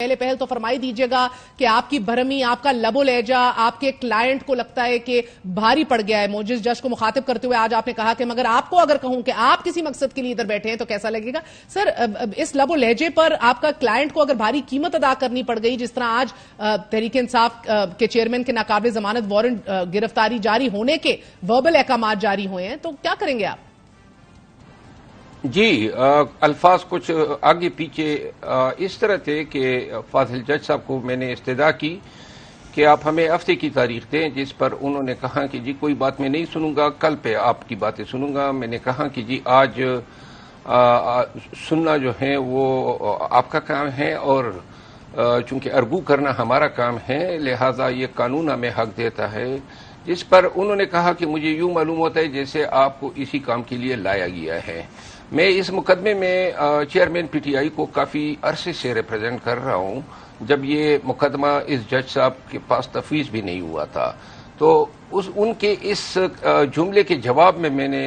پہلے پہل تو فرمائی دیجیے گا کہ آپ کی بھرمی، آپ کا لب و لہجہ آپ کے کلائنٹ کو لگتا ہے کہ بھاری پڑ گیا ہے. موجز جج کو مخاطب کرتے ہوئے آج آپ نے کہا کہ مگر آپ کو اگر کہوں کہ آپ کسی مقصد کے لیے ادھر بیٹھے ہیں تو کیسا لگے گا. سر اس لب و لہجے پر آپ کا کلائنٹ کو اگر بھاری قیمت ادا کرنی پڑ گئی، جس طرح آج تحریک انصاف کے چیئرمین کے ناقابل ضمانت وارنٹ گرفتاری جاری ہونے کے وربل احکامات جاری ہوئے ہیں، تو کیا کریں گے آپ؟ جی، الفاظ کچھ آگے پیچھے اس طرح تھے کہ فاضل جج صاحب کو میں نے استدعا کی کہ آپ ہمیں ہفتے کی تاریخ دیں، جس پر انہوں نے کہا کہ جی کوئی بات میں نہیں سنوں گا، کل پہ آپ کی باتیں سنوں گا. میں نے کہا کہ جی آج سننا جو ہے وہ آپ کا کام ہے، اور چونکہ ارگو کرنا ہمارا کام ہے، لہذا یہ قانون ہمیں حق دیتا ہے. جس پر انہوں نے کہا کہ مجھے یوں معلوم ہوتا ہے جیسے آپ کو اسی کام کے لیے لایا گیا ہے. میں اس مقدمے میں چیئرمین پی ٹی آئی کو کافی عرصے سے ریپرزینٹ کر رہا ہوں، جب یہ مقدمہ اس جج صاحب کے پاس تفویض بھی نہیں ہوا تھا. تو ان کے اس جملے کے جواب میں نے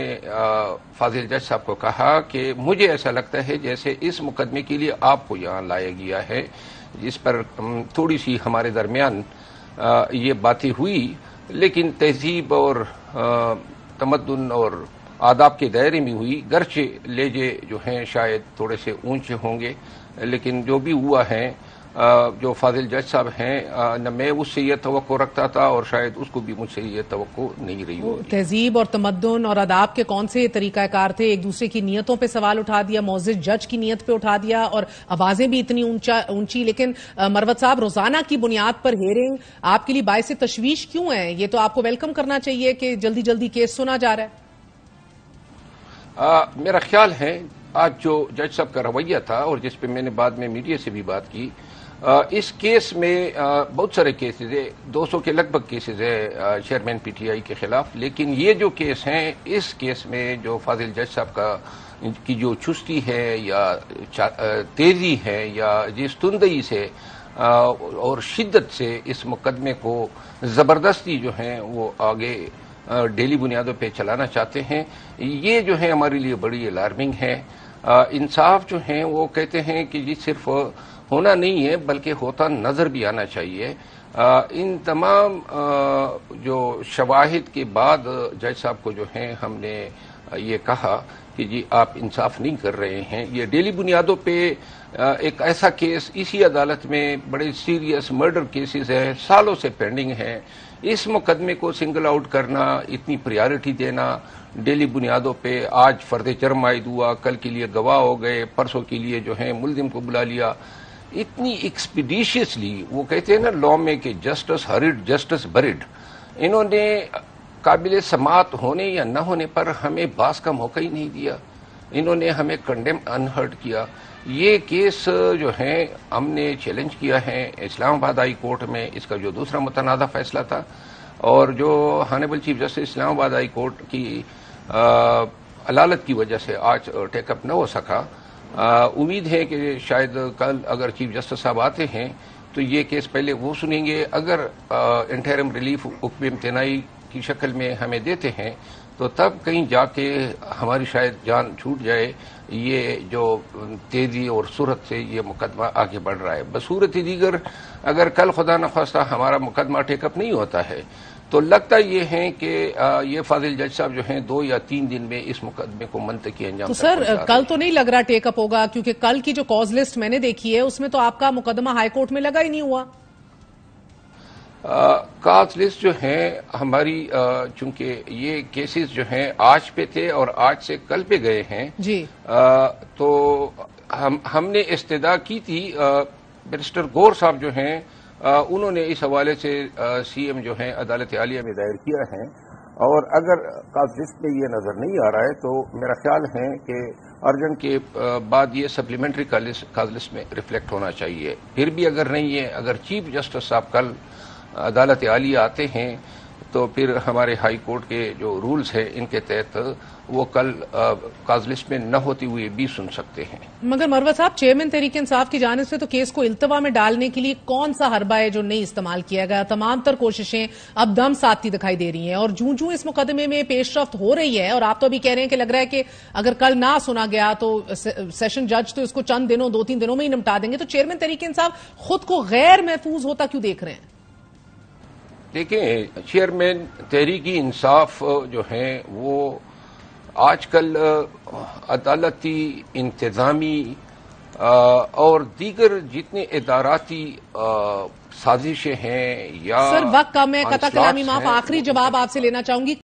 فاضل جج صاحب کو کہا کہ مجھے ایسا لگتا ہے جیسے اس مقدمے کے لیے آپ کو یہاں لایا گیا ہے. جس پر تھوڑی سی ہمارے درمیان یہ باتیں ہوئی، لیکن تہذیب اور تمدن اور آداب کے دائرے میں ہوئی. گرچہ لہجے جو ہیں شاید تھوڑے سے اونچے ہوں گے، لیکن جو بھی ہوا ہے، جو فاضل جج صاحب ہیں، نہ میں اس سے یہ توقع رکھتا تھا اور شاید اس کو بھی مجھ سے یہ توقع نہیں رہی ہوگی. تہذیب اور تمدن اور آداب کے کون سے طریقہ کار تھے؟ ایک دوسرے کی نیتوں پہ سوال اٹھا دیا، معزز جج کی نیت پہ اٹھا دیا، اور آوازیں بھی اتنی اونچی. لیکن مروت صاحب، روزانہ کی بنیاد پر ہیئرنگ آپ کے لیے باعث تشویش کیوں ہے؟ یہ تو آپ کو ویلکم کرنا چاہیے کہ جلدی جلدی کیس سنا جا رہا ہے. میرا خیال ہے آج جو جج صاحب کا رویہ تھا، اور جس پہ میں نے بعد میں میڈیا سے بھی بات کی، اس کیس میں بہت سارے کیسز ہیں، 200 کے لگ بھگ کیسز ہیں چیئرمین پی ٹی آئی کے خلاف. لیکن یہ جو کیس ہیں، اس کیس میں جو فاضل جج صاحب کی جو چستی ہے یا تیزی ہے یا جس تندئی سے اور شدت سے اس مقدمے کو زبردستی جو ہیں وہ آگے ڈیلی بنیادوں پہ چلانا چاہتے ہیں، یہ جو ہے ہمارے لیے بڑی الارمنگ ہے. انصاف جو ہیں وہ کہتے ہیں کہ یہ صرف ہونا نہیں ہے بلکہ ہوتا نظر بھی آنا چاہیے. ان تمام جو شواہد کے بعد جج صاحب کو جو ہیں ہم نے یہ کہا کہ جی آپ انصاف نہیں کر رہے ہیں. یہ ڈیلی بنیادوں پہ ایک ایسا کیس اسی عدالت میں بڑے سیریس مرڈر کیسز ہیں، سالوں سے پینڈنگ ہیں. اس مقدمے کو سنگل آؤٹ کرنا، اتنی پریارٹی دینا ڈیلی بنیادوں پہ، آج فرد جرم عائد ہوا، کل کے لیے گواہ ہو گئے، پرسوں کے لیے جو ہے ملزم کو بلا لیا، اتنی ایکسپیڈیشیسلی. وہ کہتے ہیں نا لا میں کہ جسٹس ہریڈ جسٹس بریڈ. انہوں نے قابل سماعت ہونے یا نہ ہونے پر ہمیں باس کا موقع ہی نہیں دیا. انہوں نے ہمیں کنڈیم انہرڈ کیا. یہ کیس جو ہے ہم نے چیلنج کیا ہے اسلام آباد ہائی کورٹ میں، اس کا جو دوسرا متنازع فیصلہ تھا، اور جو ہانیبل چیف جسٹس اسلام آباد ہائی کورٹ کی علالت کی وجہ سے آج ٹیک اپ نہ ہو سکا. امید ہے کہ شاید کل اگر چیف جسٹس صاحب آتے ہیں تو یہ کیس پہلے وہ سنیں گے. اگر انٹرم ریلیف حکم امتناعی کی شکل میں ہمیں دیتے ہیں تو تب کہیں جا کے ہماری شاید جان چھوٹ جائے. یہ جو تیزی اور سرعت سے یہ مقدمہ آگے بڑھ رہا ہے، بصورت دیگر اگر کل خدا نخواستہ ہمارا مقدمہ ٹیک اپ نہیں ہوتا ہے تو لگتا یہ ہے کہ یہ فاضل جج صاحب جو ہیں 2 یا 3 دن میں اس مقدمے کو منطقی انجام. تو سر کل تو نہیں لگ رہا ٹیک اپ ہوگا، کیونکہ کل کی جو کاز لسٹ میں نے دیکھی ہے اس میں تو آپ کا مقدمہ ہائی کورٹ میں لگا ہی نہیں ہوا. کاز لسٹ جو ہیں ہماری، چونکہ یہ کیسز جو ہیں آج پہ تھے اور آج سے کل پہ گئے ہیں جی، تو ہم نے استدعا کی تھی. بیرسٹر گور صاحب جو ہیں انہوں نے اس حوالے سے سی ایم جو ہیں عدالت عالیہ میں دائر کیا ہے، اور اگر کاز لسٹ میں یہ نظر نہیں آ رہا ہے تو میرا خیال ہے کہ ارجنٹ کے بعد یہ سپلیمنٹری کاز لسٹ میں ریفلیکٹ ہونا چاہیے. پھر بھی اگر نہیں ہے، اگر چیف جسٹس صاحب کل عدالت عالیہ آتے ہیں تو تو پھر ہمارے ہائی کورٹ کے جو رولز ہیں ان کے تحت وہ کل کاز لسٹ میں نہ ہوتی ہوئی بھی سن سکتے ہیں. مگر مروت صاحب، چیئرمین تحریک انصاف کی جانب سے تو کیس کو التوا میں ڈالنے کے لیے کون سا حربہ ہے جو نہیں استعمال کیا گیا؟ تمام تر کوششیں اب دم ساتھی دکھائی دے رہی ہیں اور جوں اس مقدمے میں پیش رفت ہو رہی ہے، اور آپ تو ابھی کہہ رہے ہیں کہ لگ رہا ہے کہ اگر کل نہ سنا گیا تو سیشن جج تو اس کو چند دنوں 2-3 دنوں میں ہی نمٹا دیں گے، تو چیئرمین تحریک انصاف خود کو غیر محفوظ ہوتا کیوں دیکھ رہے ہیں؟ دیکھیں، چیئرمین تحریک انصاف جو ہیں وہ آج کل عدالتی، انتظامی اور دیگر جتنے اداراتی سازشیں ہیں یا سر وقت کم ہے، قطع کلامی معاف، آخری جواب آپ سے لینا چاہوں گی.